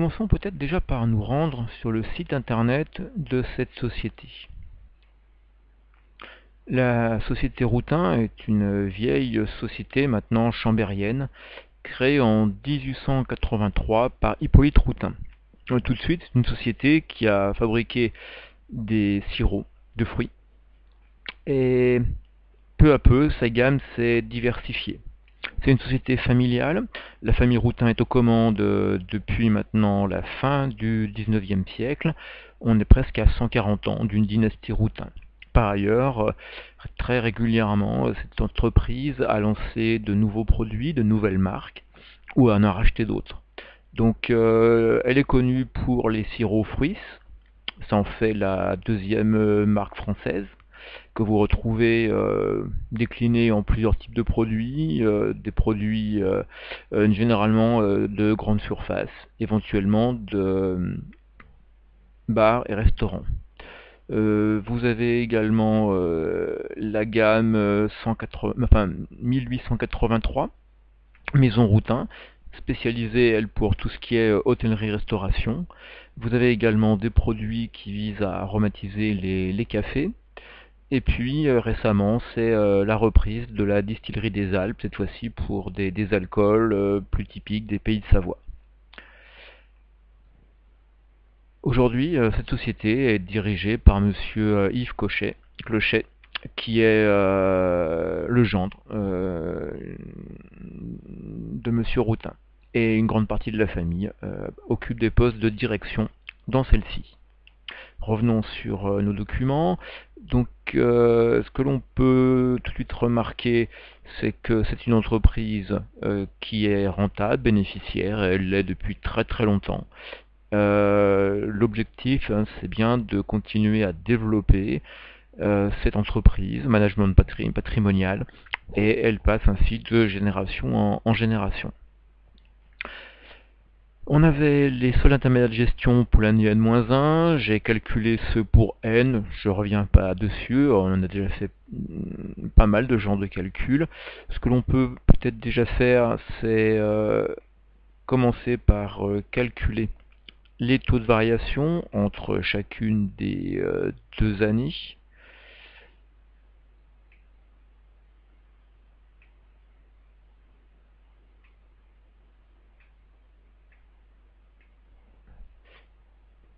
Commençons peut-être déjà par nous rendre sur le site internet de cette société. La société Routin est une vieille société maintenant chambérienne, créée en 1883 par Hippolyte Routin. Tout de suite, c'est une société qui a fabriqué des sirops de fruits et peu à peu, sa gamme s'est diversifiée. C'est une société familiale. La famille Routin est aux commandes depuis maintenant la fin du XIXe siècle. On est presque à 140 ans d'une dynastie Routin. Par ailleurs, très régulièrement, cette entreprise a lancé de nouveaux produits, de nouvelles marques, ou en a racheté d'autres. Donc, elle est connue pour les sirops fruits. Ça en fait la deuxième marque française, que vous retrouvez déclinés en plusieurs types de produits, des produits généralement de grande surface, éventuellement de bars et restaurants. Vous avez également la gamme 1883, Maison Routin, spécialisée elle pour tout ce qui est hôtellerie-restauration. Vous avez également des produits qui visent à aromatiser les cafés. Et puis récemment, c'est la reprise de la distillerie des Alpes, cette fois-ci pour des alcools plus typiques des pays de Savoie. Aujourd'hui, cette société est dirigée par monsieur Yves Clochet, qui est le gendre de monsieur Routin. Et une grande partie de la famille occupe des postes de direction dans celle-ci. Revenons sur nos documents. Donc, ce que l'on peut tout de suite remarquer, c'est que c'est une entreprise qui est rentable, bénéficiaire, et elle l'est depuis très très longtemps. L'objectif, c'est bien de continuer à développer cette entreprise, management patrimonial, et elle passe ainsi de génération en génération. On avait les soldes intermédiaires de gestion pour l'année N-1, j'ai calculé ceux pour N, je reviens pas dessus, on a déjà fait pas mal de genres de calculs. Ce que l'on peut peut-être déjà faire, c'est commencer par calculer les taux de variation entre chacune des deux années.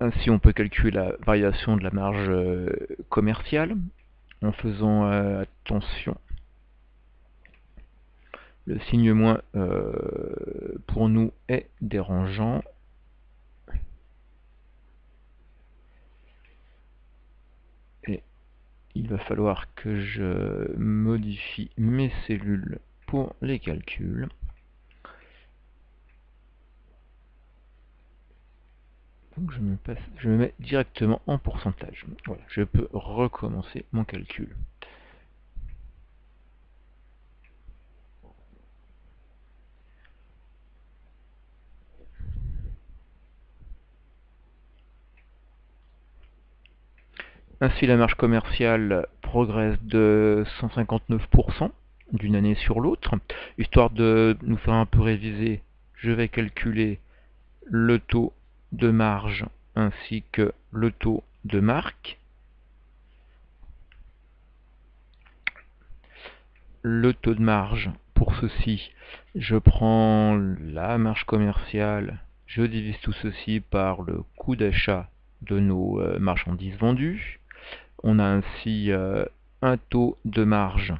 Ainsi, on peut calculer la variation de la marge commerciale en faisant attention. Le signe moins pour nous est dérangeant. Et il va falloir que je modifie mes cellules pour les calculs. Donc je me mets directement en pourcentage. Voilà, je peux recommencer mon calcul. Ainsi, la marge commerciale progresse de 159% d'une année sur l'autre. Histoire de nous faire un peu réviser, je vais calculer le taux de marge ainsi que le taux de marque. Le taux de marge, pour ceci, je prends la marge commerciale, je divise tout ceci par le coût d'achat de nos marchandises vendues. On a ainsi un taux de marge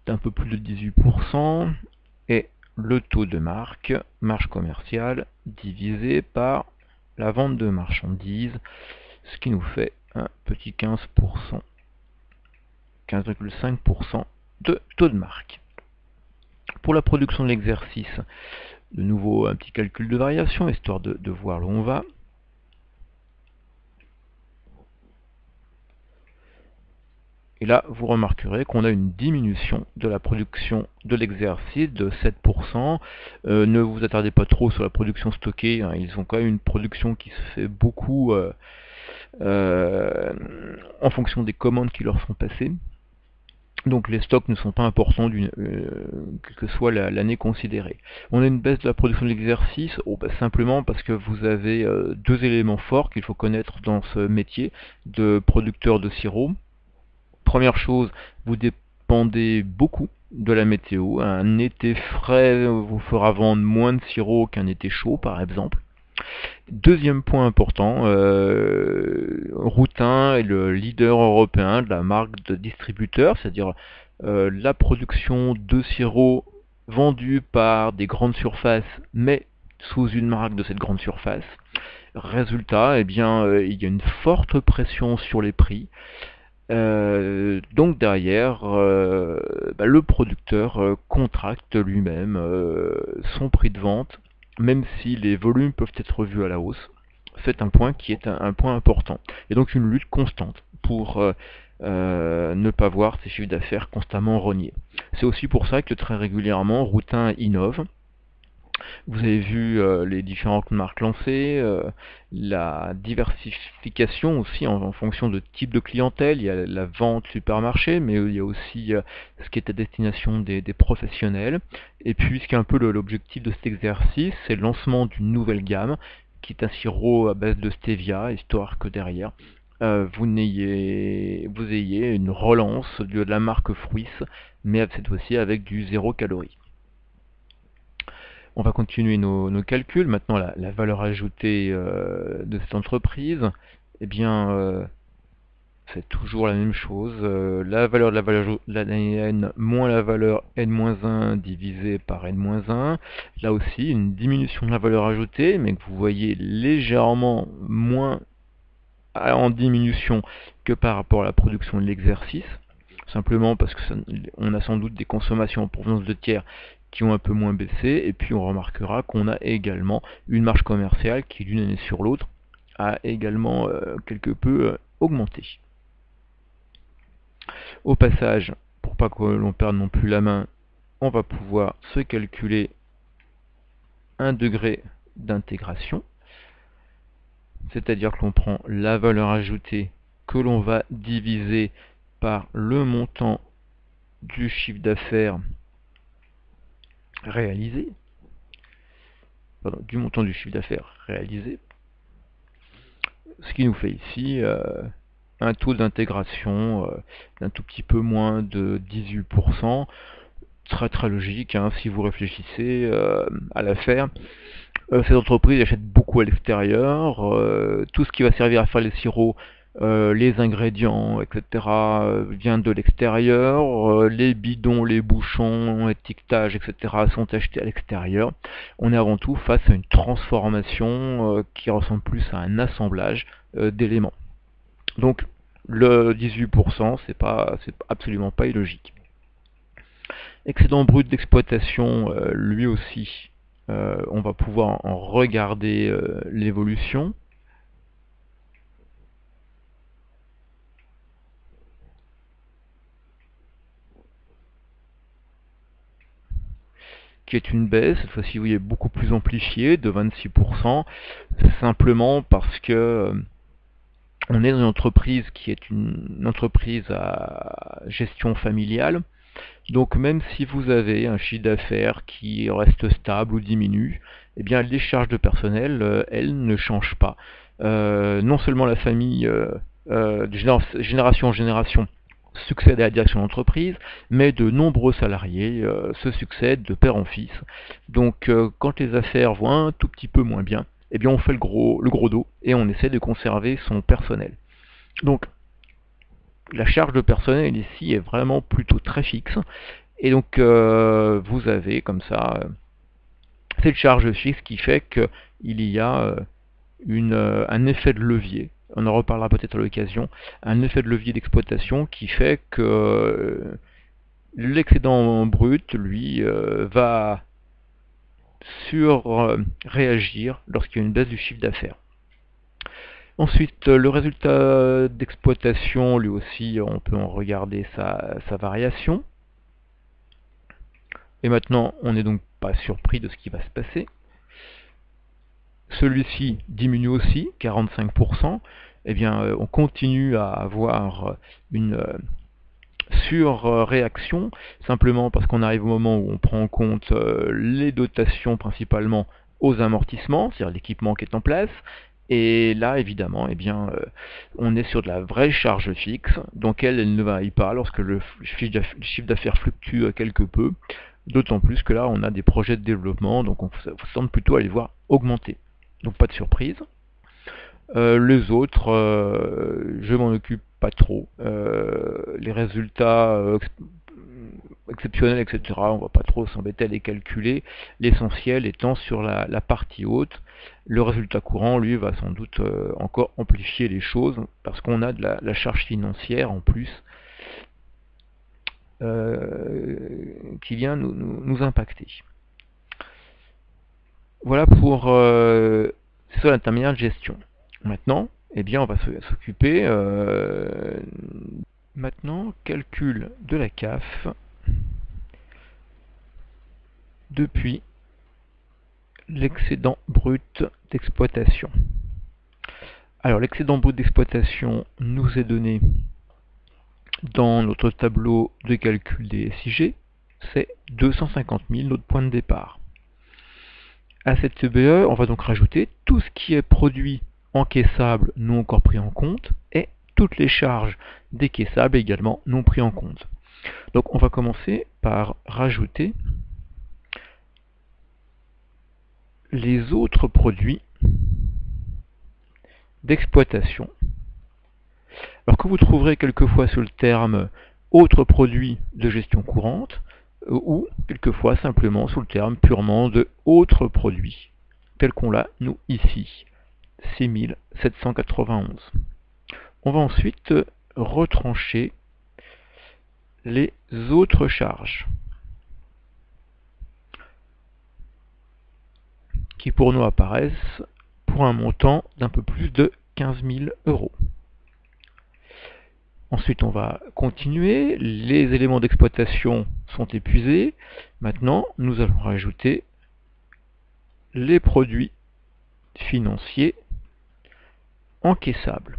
d'un peu plus de 18% et le taux de marge commerciale, divisé par la vente de marchandises, ce qui nous fait un petit 15%, 15,5% de taux de marque. Pour la production de l'exercice, de nouveau un petit calcul de variation, histoire de voir où on va. Et là, vous remarquerez qu'on a une diminution de la production de l'exercice de 7%. Ne vous attardez pas trop sur la production stockée, hein. Ils ont quand même une production qui se fait beaucoup en fonction des commandes qui leur sont passées. Donc les stocks ne sont pas importants quelle que soit l'année considérée. On a une baisse de la production de l'exercice, simplement parce que vous avez deux éléments forts qu'il faut connaître dans ce métier de producteur de sirop. Première chose, vous dépendez beaucoup de la météo. Un été frais vous fera vendre moins de sirop qu'un été chaud, par exemple. Deuxième point important, Routin est le leader européen de la marque de distributeur, c'est-à-dire la production de sirop vendue par des grandes surfaces, mais sous une marque de cette grande surface. Résultat, il y a une forte pression sur les prix. Donc derrière, le producteur contracte lui-même son prix de vente, même si les volumes peuvent être revus à la hausse. C'est un point qui est un point important. Et donc une lutte constante pour ne pas voir ses chiffres d'affaires constamment rognés. C'est aussi pour ça que très régulièrement, Routin innove. Vous avez vu les différentes marques lancées, la diversification aussi en fonction de type de clientèle. Il y a la vente supermarché, mais il y a aussi ce qui est à destination des professionnels. Et puis ce qui est un peu l'objectif de cet exercice, c'est le lancement d'une nouvelle gamme, qui est un sirop à base de stevia, histoire que derrière vous ayez une relance de la marque Fruits, mais cette fois-ci avec du 0 calories. On va continuer nos calculs. Maintenant, la valeur ajoutée de cette entreprise, c'est toujours la même chose. La valeur de la n moins la valeur n-1 divisé par n-1. Là aussi, une diminution de la valeur ajoutée, mais que vous voyez légèrement moins en diminution que par rapport à la production de l'exercice. Simplement parce que on a sans doute des consommations en provenance de tiers qui ont un peu moins baissé, et puis on remarquera qu'on a également une marge commerciale qui d'une année sur l'autre a également quelque peu augmenté. Au passage, pour pas que l'on perde non plus la main, on va pouvoir se calculer un degré d'intégration, c'est-à-dire que l'on prend la valeur ajoutée que l'on va diviser par le montant du chiffre d'affaires réalisé, du montant du chiffre d'affaires réalisé, ce qui nous fait ici un taux d'intégration d'un tout petit peu moins de 18%, très logique hein, si vous réfléchissez à l'affaire. Cette entreprise achète beaucoup à l'extérieur, tout ce qui va servir à faire les sirops, les ingrédients, etc. Vient de l'extérieur, les bidons, les bouchons, étiquetages, etc. sont achetés à l'extérieur. On est avant tout face à une transformation qui ressemble plus à un assemblage d'éléments. Donc le 18%, c'est absolument pas illogique. Excédent brut d'exploitation, lui aussi, on va pouvoir en regarder l'évolution. Qui est une baisse, cette fois-ci vous voyez beaucoup plus amplifiée, de 26%, simplement parce que on est dans une entreprise qui est une entreprise à gestion familiale. Donc même si vous avez un chiffre d'affaires qui reste stable ou diminue, eh bien les charges de personnel, elles ne changent pas. Non seulement la famille, de génération en génération, succède à la direction d'entreprise, mais de nombreux salariés se succèdent de père en fils. Donc quand les affaires vont un tout petit peu moins bien, eh bien on fait le gros dos et on essaie de conserver son personnel. Donc la charge de personnel ici est vraiment plutôt très fixe, et donc vous avez comme ça cette charge fixe qui fait qu'il y a un effet de levier, on en reparlera peut-être à l'occasion, un effet de levier d'exploitation qui fait que l'excédent brut, lui, va réagir lorsqu'il y a une baisse du chiffre d'affaires. Ensuite, le résultat d'exploitation, lui aussi, on peut en regarder sa variation. Et maintenant, on n'est donc pas surpris de ce qui va se passer. Celui-ci diminue aussi, 45%. Eh bien, on continue à avoir une sur réaction, simplement parce qu'on arrive au moment où on prend en compte les dotations principalement aux amortissements, c'est-à-dire l'équipement qui est en place, et là évidemment on est sur de la vraie charge fixe, donc elle ne varie pas lorsque le chiffre d'affaires fluctue quelque peu, d'autant plus que là on a des projets de développement, donc on semble plutôt aller voir augmenter, donc pas de surprise. Les autres, je m'en occupe pas trop. Les résultats exceptionnels, etc., on va pas trop s'embêter à les calculer. L'essentiel étant sur la partie haute. Le résultat courant, lui, va sans doute encore amplifier les choses, parce qu'on a de la charge financière en plus qui vient nous impacter. Voilà pour c'est ça l'intermédiaire de gestion. Maintenant, on va s'occuper maintenant calcul de la CAF depuis l'excédent brut d'exploitation. Alors l'excédent brut d'exploitation nous est donné dans notre tableau de calcul des SIG, c'est 250 000, notre point de départ. À cette CBE, on va donc rajouter tout ce qui est produit encaissable non encore pris en compte et toutes les charges décaissables également non pris en compte. Donc on va commencer par rajouter les autres produits d'exploitation. Alors que vous trouverez quelquefois sous le terme autres produits de gestion courante ou quelquefois simplement sous le terme purement de autres produits, tel qu'on l'a nous ici, 6791. On va ensuite retrancher les autres charges qui pour nous apparaissent pour un montant d'un peu plus de 15 000 euros. Ensuite, on va continuer. Les éléments d'exploitation sont épuisés. Maintenant, nous allons rajouter les produits financiers encaissables.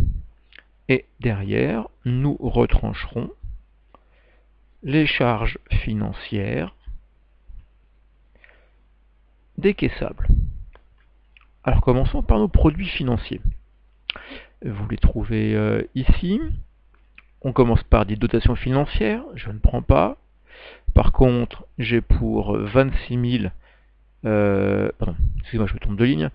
Et derrière, nous retrancherons les charges financières décaissables. Alors commençons par nos produits financiers. Vous les trouvez ici. On commence par des dotations financières, je ne prends pas. Par contre, j'ai pour 26 000, pardon, excusez-moi, je me trompe de ligne.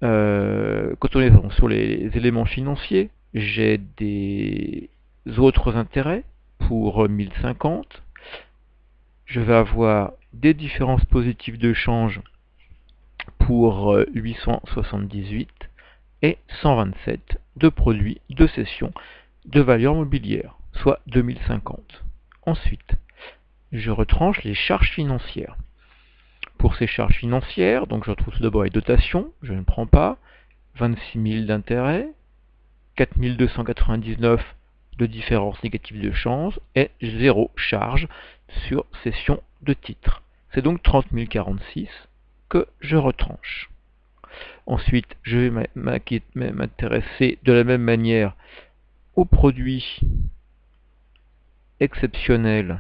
Quand on est sur les éléments financiers, j'ai des autres intérêts pour 1050. Je vais avoir des différences positives de change pour 878 et 127 de produits de cession de valeur mobilière, soit 2050. Ensuite, je retranche les charges financières. Pour ces charges financières, donc je retrouve tout d'abord les dotations, je ne prends pas, 26 000 d'intérêt, 4 299 de différence négative de change et 0 charge sur cession de titres. C'est donc 30 046 que je retranche. Ensuite, je vais m'intéresser de la même manière aux produits exceptionnels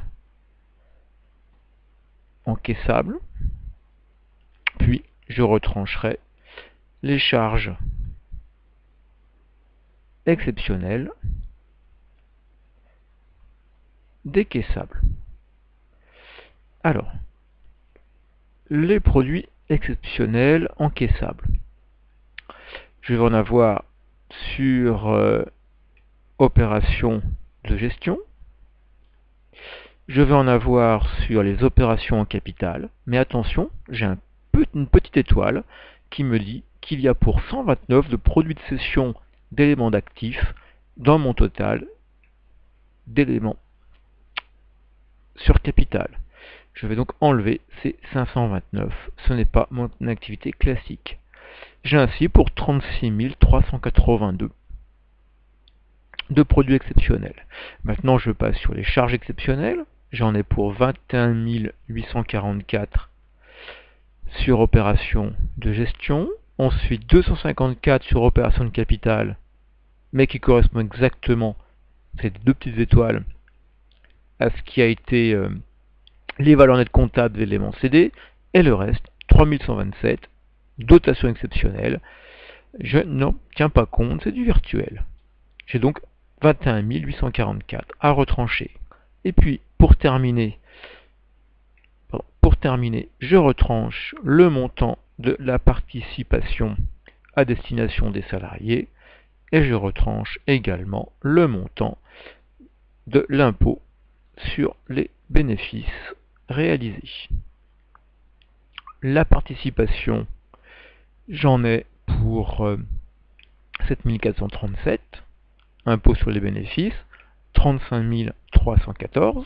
encaissables, puis je retrancherai les charges exceptionnelles décaissables. Alors, les produits exceptionnels encaissables. Je vais en avoir sur opérations de gestion. Je vais en avoir sur les opérations en capital. Mais attention, j'ai une petite étoile qui me dit qu'il y a pour 129 de produits de cession d'éléments d'actifs dans mon total d'éléments sur capital. Je vais donc enlever ces 529. Ce n'est pas mon activité classique. J'ai ainsi pour 36 382 de produits exceptionnels. Maintenant, je passe sur les charges exceptionnelles. J'en ai pour 21 844 sur opération de gestion. Ensuite, 254 sur opération de capital, mais qui correspond exactement, c'est deux petites étoiles, à ce qui a été les valeurs nettes comptables des éléments cédés, et le reste, 3127, dotation exceptionnelle. Je n'en tiens pas compte, c'est du virtuel. J'ai donc 21 844 à retrancher. Et puis, pour terminer, je retranche le montant de la participation à destination des salariés, et je retranche également le montant de l'impôt sur les bénéfices réalisés. La participation, j'en ai pour 7437, impôt sur les bénéfices, 35 314.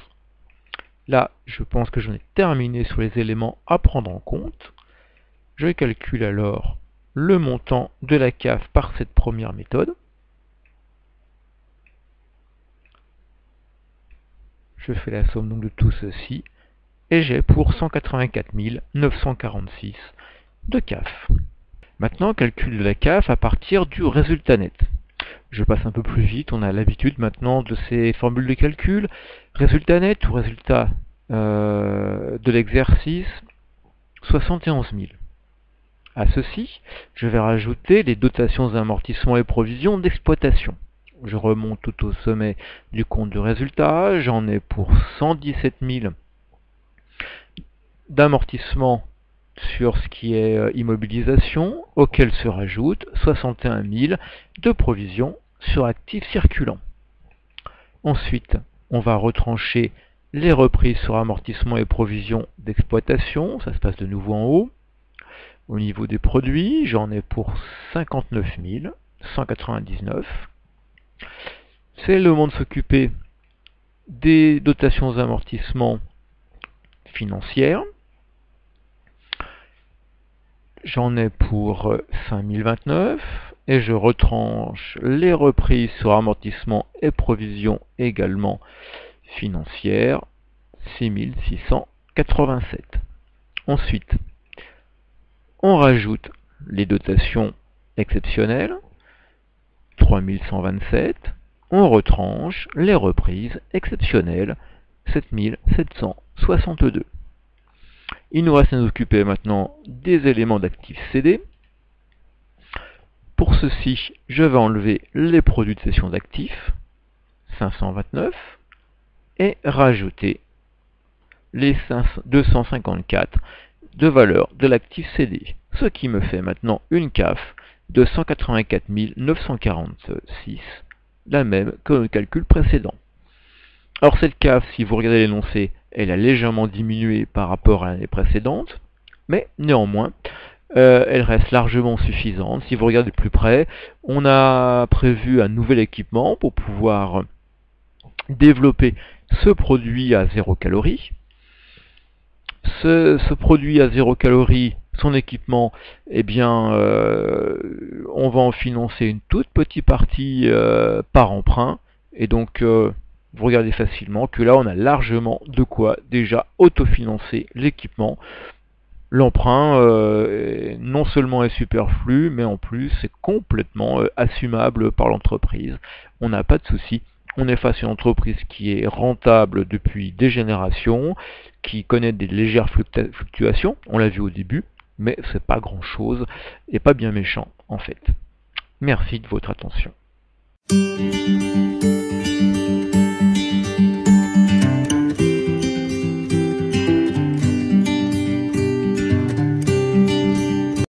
Là, je pense que j'en ai terminé sur les éléments à prendre en compte. Je calcule alors le montant de la CAF par cette première méthode. Je fais la somme donc de tout ceci, et j'ai pour 184 946 de CAF. Maintenant, calcul de la CAF à partir du résultat net. Je passe un peu plus vite, on a l'habitude maintenant de ces formules de calcul. Résultat net ou résultat de l'exercice, 71 000. À ceci, je vais rajouter les dotations, amortissements et provisions d'exploitation. Je remonte tout au sommet du compte de résultat, j'en ai pour 117 000 d'amortissement sur ce qui est immobilisation, auquel se rajoute 61 000 de provisions sur actifs circulants. Ensuite, on va retrancher les reprises sur amortissement et provisions d'exploitation, ça se passe de nouveau en haut. Au niveau des produits, j'en ai pour 59 199. C'est le moment de s'occuper des dotations amortissements financières. J'en ai pour 5029 et je retranche les reprises sur amortissement et provisions également financières, 6687. Ensuite, on rajoute les dotations exceptionnelles, 3127. On retranche les reprises exceptionnelles, 7762. Il nous reste à nous occuper maintenant des éléments d'actifs cédés. Pour ceci, je vais enlever les produits de cession d'actifs, 529, et rajouter les 254 de valeur de l'actif cédé, ce qui me fait maintenant une CAF de 184 946, la même que le calcul précédent. Alors cette CAF, si vous regardez l'énoncé, elle a légèrement diminué par rapport à l'année précédente, mais néanmoins, elle reste largement suffisante. Si vous regardez de plus près, on a prévu un nouvel équipement pour pouvoir développer ce produit à 0 calories. Ce produit à 0 calories, son équipement, eh bien, on va en financer une toute petite partie par emprunt, et donc vous regardez facilement que là on a largement de quoi déjà autofinancer l'équipement. L'emprunt non seulement est superflu, mais en plus c'est complètement assumable par l'entreprise. On n'a pas de souci. On est face à une entreprise qui est rentable depuis des générations, qui connaît des légères fluctuations, on l'a vu au début, mais c'est pas grand chose et pas bien méchant en fait. Merci de votre attention.